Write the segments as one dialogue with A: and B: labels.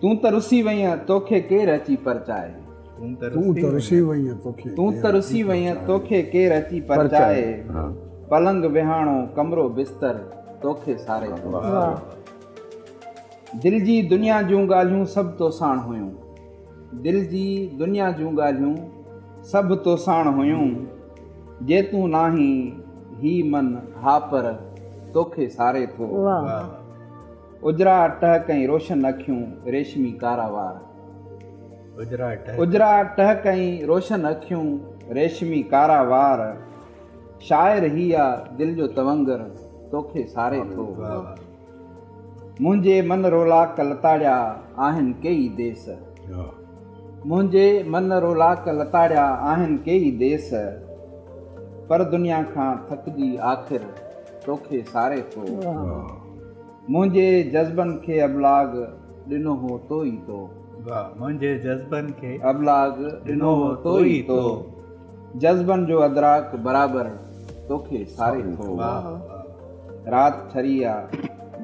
A: तूं त रुसी वईं तोखे केरु अची परचाए।
B: तूं त रुसी वईं
A: तोखे केरु अची परचाए। पलंग विहाणो कमरो बिस्तर तोखे सारे थो। दिल जी दुनिया जूं ॻाल्हियूं सभु तो साण हुयूं। दिल जी दुनिया जूं ॻाल्हियूं सभु तो साण हुयूं। जे तूं नाही ही मन हा पर तोखे सारे थो। उजरा टहक ऐं रोशन अखियूं रेशमी कारावार। उजरा टहक ऐं रोशन अखियूं रेशमी कारावार। शायर ही आ दिल जो तवंगर तोखे सारे थो। मुंहिंजे मन रोलाक लताड़िया आहिनि कई देस। मुंहिंजे मन रोलाक लताड़िया आहिनि कई देस। पर दुनिया खां थकिजी आख़िर तोखे सारे थो। मुंहिंजे जज़्बनि खे अबलाग ॾिनो हो तो ई तो।
C: मुंहिंजे जज़्बनि खे
A: अबलाग ॾिनो हो तो ई तो। जज़्बनि जो अदराक बराबर तोखे सारे थो। रात छरी आ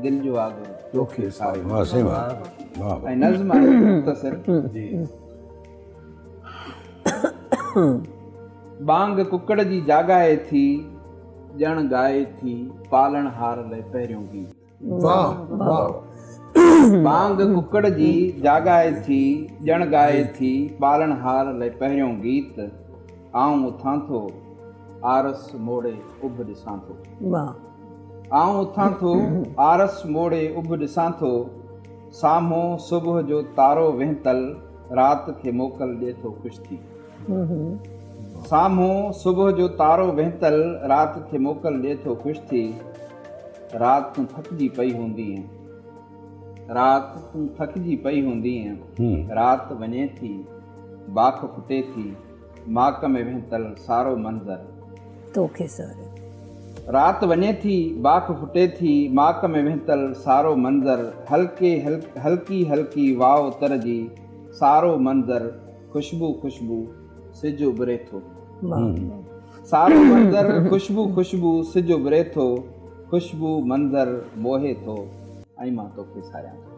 A: दिल जो आगर तोखे सारे थो। ऐं नज़्म आहे मुख़्तसर। बांग कुकड़ जी जाॻाए थी ॼण ॻाए थी पालण हार लाइ पहिरियों गीत। बांग कुकड़ जी जाॻाए थी ॼण ॻाए थी पालण हार लाइ पहिरियों गीत। आऊं उथां थो आरस मोड़े उभ ॾिसां थो। आऊं उथां थो आरस मोड़े उभ ॾिसां थो। साम्हूं सुबुह जो तारो विहतल रात खे मोकल ॾिए थो ख़ुशि थी। साम्हूं सुबुह जो तारो विहतल रात खे मोकल ॾिए थो ख़ुशि थी। रात तूं थकिजी पई हूंदी आहीं। रात तूं थकिजी पई हूंदी आहीं। रात वञे थी बाख फुटे थी माक में विहतल सारो मंज़र
D: तोखे सारे।
A: रात वञे थी बाख फुटे थी माक में विहतल सारो मंज़र। हल्की हल्की वाव तर जी सारो मंज़र। खुशबू खुशबू सिज उभरे थो। सारो मंज़र खुशबू खुशबू सिज उभरे थो। खुशबू मंज़र मोहे थो ऐं मां तोखे सारियां थो।